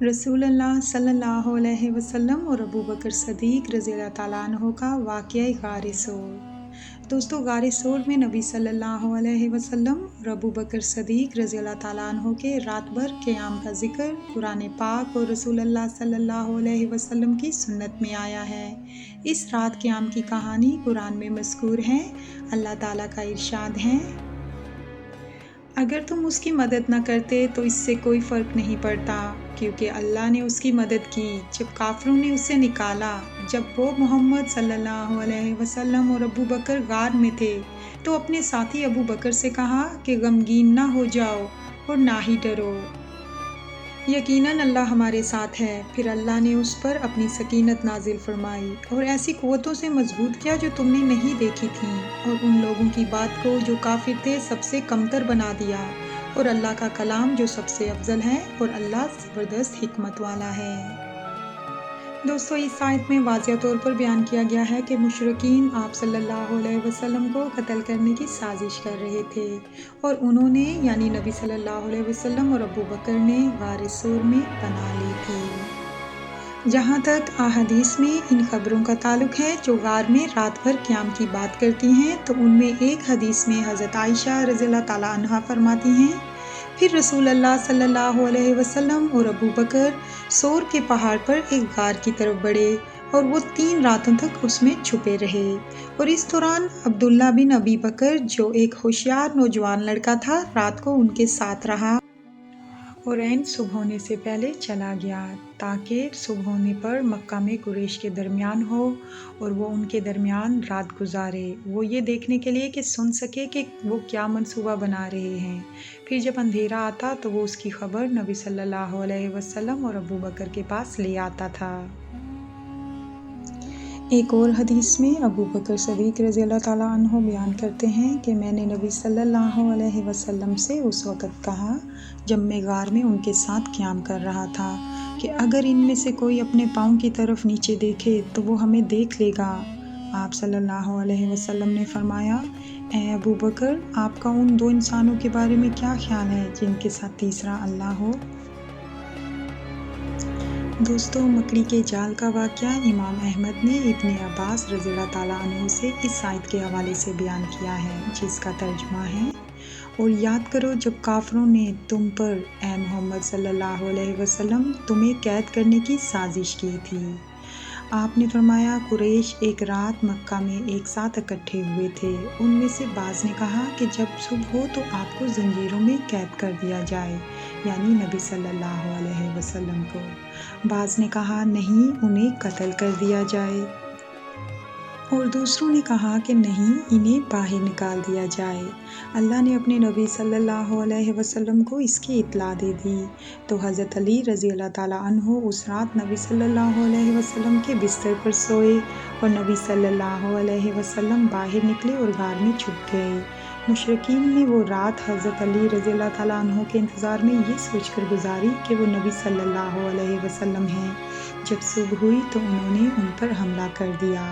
रसूल अल्लाह सल्लल्लाहु अलैहि वसल्लम और अबू बकर सदीक रज़ी अल्लाह ताला अन्हो का वाक़या गार सोर। दोस्तों, गार सोर में नबी सल्लल्लाहु अलैहि वसल्लम और अबू बकर सदीक रज़ी अल्लाह ताला अन्हो के रात भर क़याम का ज़िक्र कुरान पाक और रसूल अल्लाह सल्लल्लाहु अलैहि वसल्लम की सुन्नत में आया है। इस रात क़याम की कहानी कुरान में मज़कूर है। अल्लाह ताला का इरशाद है, अगर तुम उसकी मदद न करते तो इससे कोई फ़र्क नहीं पड़ता, क्योंकि अल्लाह ने उसकी मदद की जब काफ़िरों ने उसे निकाला। जब वो मोहम्मद सल्लल्लाहु अलैहि वसल्लम और अबू बकर गार में थे तो अपने साथी अबू बकर से कहा कि गमगीन ना हो जाओ और ना ही डरो, यकीनन अल्लाह हमारे साथ है। फिर अल्लाह ने उस पर अपनी सकीनत नाजिल फरमाई और ऐसी क़ुव्वतों से मजबूत किया जो तुमने नहीं देखी थी, और उन लोगों की बात को जो काफिर थे सबसे कमतर बना दिया, और अल्लाह का कलाम जो सबसे अफजल है, और अल्लाह ज़बरदस्त हिकमत वाला है। दोस्तों, इस आयत में वाज़िह तौर पर बयान किया गया है कि मुशरिकीन आप सल्लल्लाहु अलैहि वसल्लम को कत्ल करने की साजिश कर रहे थे, और उन्होंने यानी नबी सल्लल्लाहु अलैहि वसल्लम और अबू बकर ने गार सोर में पनाह ली थी। जहाँ तक अहादीस में इन खबरों का ताल्लुक है जो गार में रात भर क़याम की बात करती हैं, तो उनमें एक हदीस में हज़रत आयशा रज़ियल्लाहु ताला अन्हा फरमाती हैं, फिर रसूल अल्लाह सल्लल्लाहु अलैहि वसल्लम और अबू बकर सोर के पहाड़ पर एक गार की तरफ बढ़े और वो 3 रातों तक उसमें छुपे रहे। और इस दौरान अब्दुल्ला बिन अबी बकर जो एक होशियार नौजवान लड़का था, रात को उनके साथ रहा और ऐन सुबह होने से पहले चला गया, ताकि सुबह होने पर मक्का में कुरैश के दरमियान हो और वो उनके दरमियान रात गुजारे, वो ये देखने के लिए कि सुन सके कि वो क्या मंसूबा बना रहे हैं। फिर जब अंधेरा आता तो वो उसकी खबर नबी सल्लल्लाहु अलैहि वसल्लम और अबू बकर के पास ले आता था। एक और हदीस में अबू बकर सदीक रज़ी अल्लाह ताला अन्हो बयान करते हैं कि मैंने नबी सल्लल्लाहु अलैहि वसल्लम से उस वक़्त कहा जब मैं गार में उनके साथ क़याम कर रहा था कि अगर इनमें से कोई अपने पाँव की तरफ नीचे देखे तो वो हमें देख लेगा। आप सल्लल्लाहु अलैहि वसल्लम ने फरमाया, ए अबू बकर, आपका उन 2 इंसानों के बारे में क्या ख्याल है जिनके साथ तीसरा अल्लाह हो। दोस्तों, मकड़ी के जाल का वाक़या इमाम अहमद ने इब्ने अब्बास रज़ियल्लाहु ताला अन्हु से इस आयत के हवाले से बयान किया है, जिसका तर्जुमा है, और याद करो जब काफिरों ने तुम पर ए मोहम्मद सल्लल्लाहु अलैहि वसल्लम तुम्हें कैद करने की साजिश की थी। आपने फरमाया, कुरैश एक रात मक्का में एक साथ इकट्ठे हुए थे। उनमें से बाज़ ने कहा कि जब सुबह हो तो आपको जंजीरों में कैद कर दिया जाए, यानी नबी सल्लल्लाहु अलैहि वसल्लम को। बाज़ ने कहा नहीं, उन्हें कत्ल कर दिया जाए, और दूसरों ने कहा कि नहीं, इन्हें बाहर निकाल दिया जाए। अल्लाह ने अपने नबी सल्लल्लाहु अलैहि वसल्लम को इसकी इत्ला दे दी, तो हज़रत अली रज़ी अल्लाह ताला अन्हो उस रात नबी सल्लल्लाहु अलैहि वसल्लम के बिस्तर पर सोए, और नबी सल्लल्लाहु अलैहि वसल्लम बाहर निकले और गार में छुप गए। मुशरिकीन ने वो रात हज़रत अली रज़ी अल्लाह ताला अन्हो के इंतज़ार में ये सोचकर गुजारी कि वो नबी सल्लल्लाहु अलैहि वसल्लम हैं। जब सुबह हुई तो उन्होंने उन पर हमला कर दिया,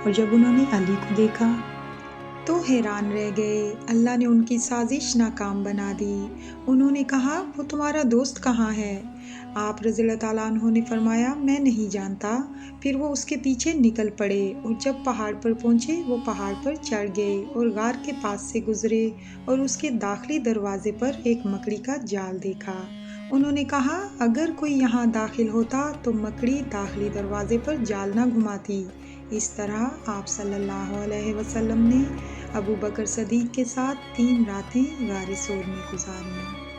और जब उन्होंने अली को देखा तो हैरान रह गए। अल्लाह ने उनकी साजिश नाकाम बना दी। उन्होंने कहा, वो तुम्हारा दोस्त कहाँ है। आप रज़ियल्लाहु ताला अन्हु ने फरमाया, मैं नहीं जानता। फिर वो उसके पीछे निकल पड़े, और जब पहाड़ पर पहुँचे वो पहाड़ पर चढ़ गए और गार के पास से गुजरे, और उसके दाखिली दरवाजे पर एक मकड़ी का जाल देखा। उन्होंने कहा, अगर कोई यहाँ दाखिल होता तो मकड़ी दाखिली दरवाजे पर जाल न घुमाती। इस तरह आप सल्लल्लाहु अलैहि वसल्लम ने अबू बकर सदीक के साथ 3 रातें गार सोर में गुजारी।